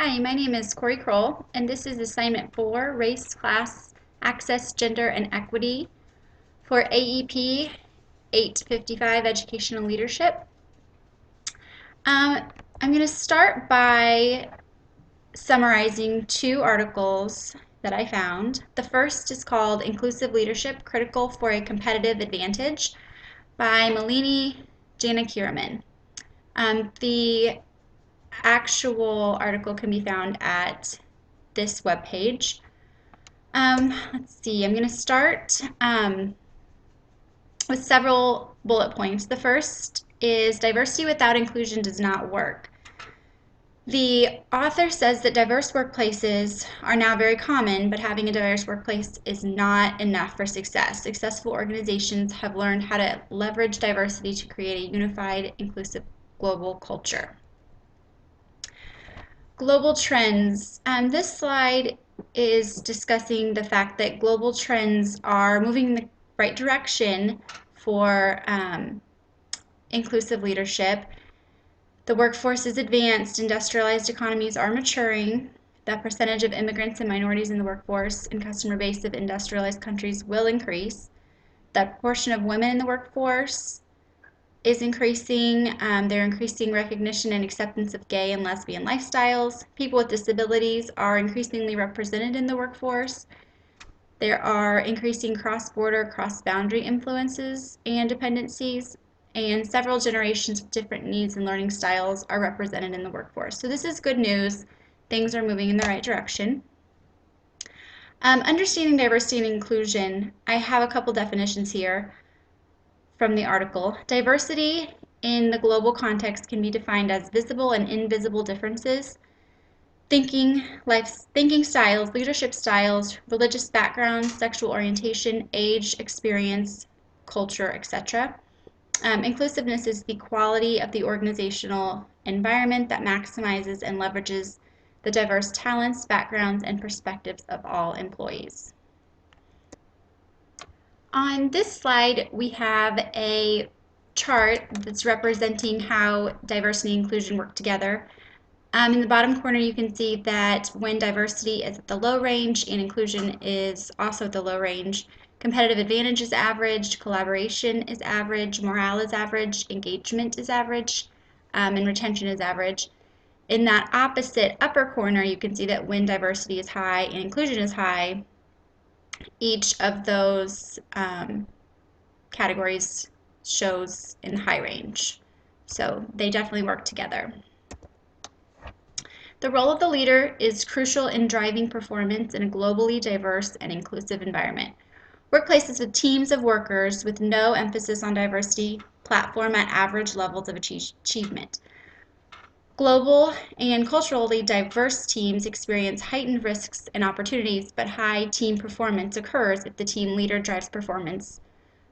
Hi, my name is Corey Krol, and this is Assignment 4, Race, Class, Access, Gender, and Equity for AEP 855 Educational Leadership. I'm going to start by summarizing two articles that I found. The first is called Inclusive Leadership, Critical for a Competitive Advantage by Malini Janakiraman. The actual article can be found at this webpage. Let's see, I'm going to start with several bullet points. The first is diversity without inclusion does not work. The author says that diverse workplaces are now very common, but having a diverse workplace is not enough for success. Successful organizations have learned how to leverage diversity to create a unified, inclusive global culture. Global trends. This slide is discussing the fact that global trends are moving in the right direction for inclusive leadership. The workforce is advanced, industrialized economies are maturing, the percentage of immigrants and minorities in the workforce and customer base of industrialized countries will increase. The proportion of women in the workforce is increasing. They're increasing recognition and acceptance of gay and lesbian lifestyles. People with disabilities are increasingly represented in the workforce. There are increasing cross-border, cross-boundary influences and dependencies, and several generations with different needs and learning styles are represented in the workforce. So this is good news. Things are moving in the right direction. Understanding diversity and inclusion, I have a couple definitions here from the article. Diversity in the global context can be defined as visible and invisible differences, thinking styles, leadership styles, religious backgrounds, sexual orientation, age, experience, culture, etc. Inclusiveness is the quality of the organizational environment that maximizes and leverages the diverse talents, backgrounds, and perspectives of all employees. On this slide, we have a chart that's representing how diversity and inclusion work together. In the bottom corner, you can see that when diversity is at the low range and inclusion is also at the low range, competitive advantage is average, collaboration is average, morale is average, engagement is average, and retention is average. In that opposite upper corner, you can see that when diversity is high and inclusion is high, each of those categories shows in high range. So they definitely work together. The role of the leader is crucial in driving performance in a globally diverse and inclusive environment. Workplaces with teams of workers with no emphasis on diversity platform at average levels of achievement. Global and culturally diverse teams experience heightened risks and opportunities, but high team performance occurs if the team leader drives performance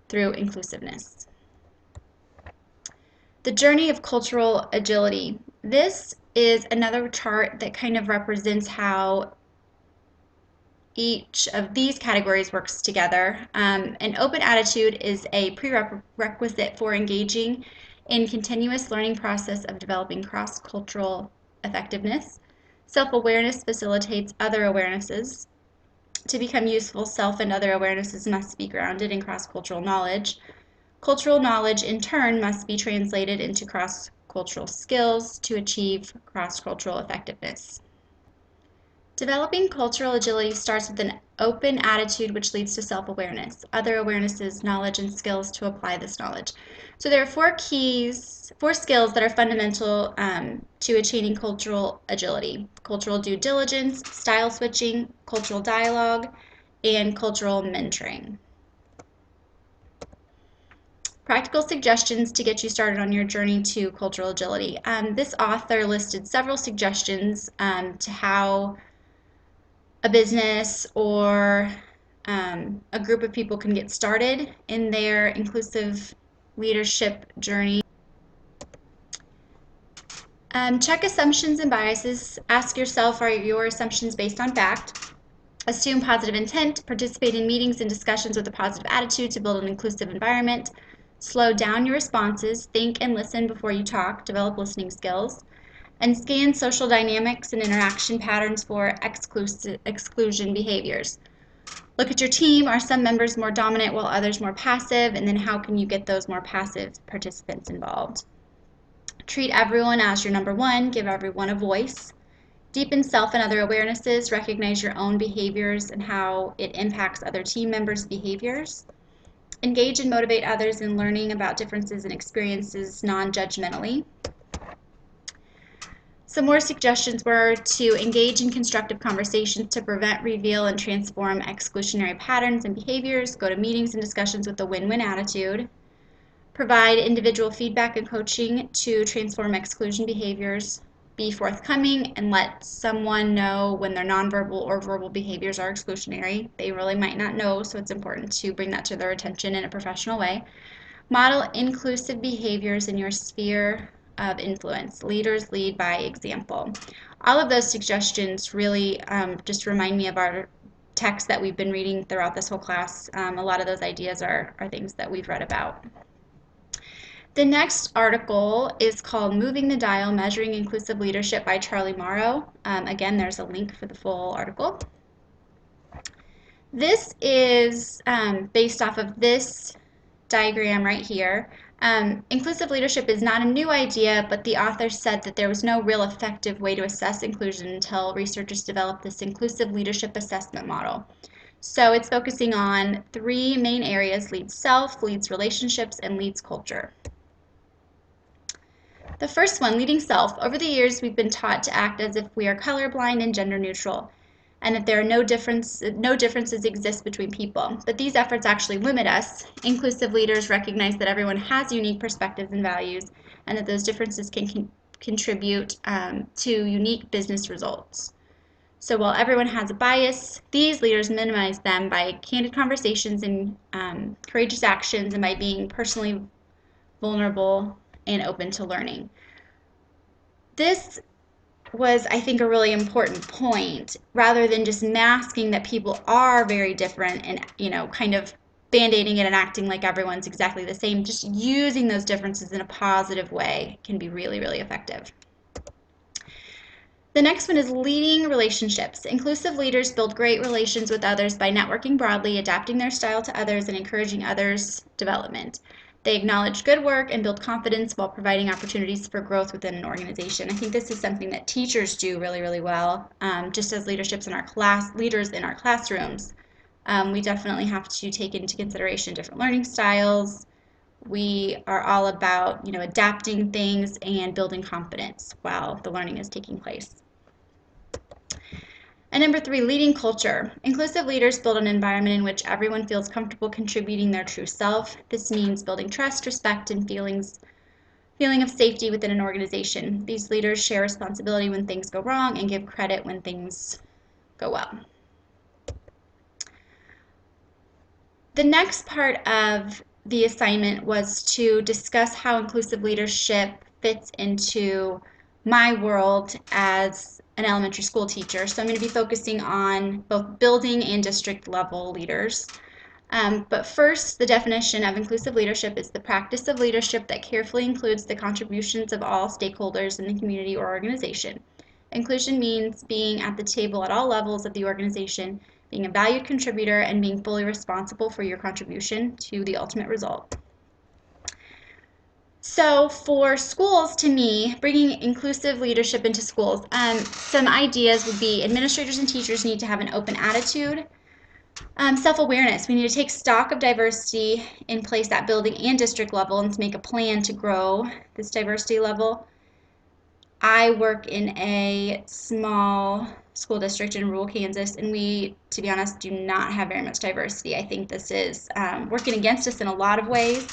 through inclusiveness. The journey of cultural agility. This is another chart that kind of represents how each of these categories works together. An open attitude is a prerequisite for engaging in continuous learning process of developing cross-cultural effectiveness. Self-awareness facilitates other awarenesses. To become useful, self and other awarenesses must be grounded in cross-cultural knowledge. Cultural knowledge, in turn, must be translated into cross-cultural skills to achieve cross-cultural effectiveness. Developing cultural agility starts with an open attitude which leads to self-awareness, other awarenesses, knowledge, and skills to apply this knowledge. So there are four skills that are fundamental to attaining cultural agility: cultural due diligence, style switching, cultural dialogue, and cultural mentoring. Practical suggestions to get you started on your journey to cultural agility. This author listed several suggestions to how a business or a group of people can get started in their inclusive leadership journey. Check assumptions and biases. Ask yourself, are your assumptions based on fact? Assume positive intent. Participate in meetings and discussions with a positive attitude to build an inclusive environment. Slow down your responses. Think and listen before you talk. Develop listening skills. And scan social dynamics and interaction patterns for exclusion behaviors. Look at your team. Are some members more dominant while others more passive? And then how can you get those more passive participants involved? Treat everyone as your number one. Give everyone a voice. Deepen self and other awarenesses. Recognize your own behaviors and how it impacts other team members' behaviors. Engage and motivate others in learning about differences and experiences non-judgmentally. Some more suggestions were to engage in constructive conversations to prevent, reveal, and transform exclusionary patterns and behaviors. Go to meetings and discussions with a win-win attitude. Provide individual feedback and coaching to transform exclusion behaviors. Be forthcoming and let someone know when their nonverbal or verbal behaviors are exclusionary. They really might not know, so it's important to bring that to their attention in a professional way. Model inclusive behaviors in your sphere of influence. Leaders lead by example. All of those suggestions really just remind me of our text that we've been reading throughout this whole class. A lot of those ideas are things that we've read about. The next article is called Moving the Dial, Measuring Inclusive Leadership by Charlie Morrow. Again, there's a link for the full article. This is based off of this diagram right here. Inclusive leadership is not a new idea, but the author said that there was no real effective way to assess inclusion until researchers developed this inclusive leadership assessment model. So it's focusing on three main areas: leads self, leads relationships, and leads culture. The first one, leading self. Over the years, we've been taught to act as if we are colorblind and gender neutral, and that there are no differences exist between people. But these efforts actually limit us. Inclusive leaders recognize that everyone has unique perspectives and values, and that those differences can contribute to unique business results. So while everyone has a bias, these leaders minimize them by candid conversations and courageous actions, and by being personally vulnerable and open to learning. This was, I think, a really important point, rather than just masking that people are very different and, kind of band-aiding it and acting like everyone's exactly the same. Just using those differences in a positive way can be really, really effective. The next one is leading relationships. Inclusive leaders build great relations with others by networking broadly, adapting their style to others, and encouraging others' development. They acknowledge good work and build confidence while providing opportunities for growth within an organization. I think this is something that teachers do really, really well, just as leaders in our classrooms. We definitely have to take into consideration different learning styles. We are all about, adapting things and building confidence while the learning is taking place. And number 3, leading culture. Inclusive leaders build an environment in which everyone feels comfortable contributing their true self. This means building trust, respect, and feeling of safety within an organization. These leaders share responsibility when things go wrong and give credit when things go well. The next part of the assignment was to discuss how inclusive leadership fits into my world as an elementary school teacher. So I'm going to be focusing on both building and district level leaders. But first, the definition of inclusive leadership is the practice of leadership that carefully includes the contributions of all stakeholders in the community or organization. Inclusion means being at the table at all levels of the organization, being a valued contributor, and being fully responsible for your contribution to the ultimate result. So for schools, to me, bringing inclusive leadership into schools, some ideas would be administrators and teachers need to have an open attitude. Self-awareness. We need to take stock of diversity in place at building and district level and to make a plan to grow this diversity level. I work in a small school district in rural Kansas, and we, to be honest, do not have very much diversity. I think this is working against us in a lot of ways.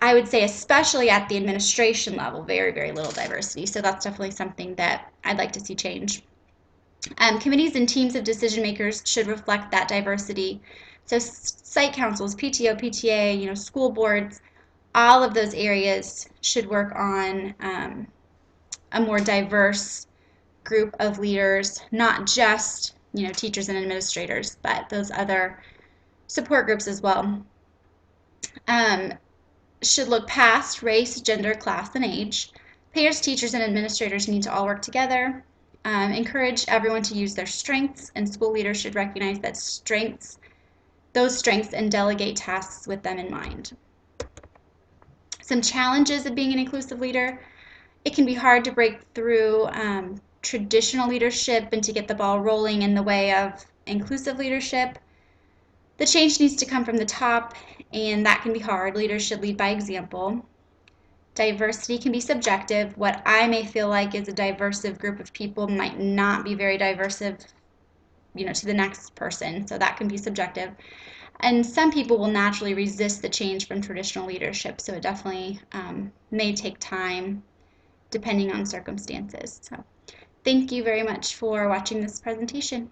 I would say especially at the administration level, very, very little diversity. So that's definitely something that I'd like to see change. Committees and teams of decision makers should reflect that diversity. So site councils, PTO, PTA, school boards, all of those areas should work on a more diverse group of leaders, not just teachers and administrators, but those other support groups as well. Should look past race, gender, class, and age Parents, teachers, and administrators need to all work together. Encourage everyone to use their strengths, and school leaders should recognize those strengths, and delegate tasks with them in mind. Some challenges of being an inclusive leader: it can be hard to break through traditional leadership and to get the ball rolling in the way of inclusive leadership. The change needs to come from the top, and that can be hard. Leaders should lead by example. Diversity can be subjective. What I may feel like is a diverse group of people might not be very diverse, to the next person, so that can be subjective. And some people will naturally resist the change from traditional leadership, so it definitely may take time depending on circumstances. So thank you very much for watching this presentation.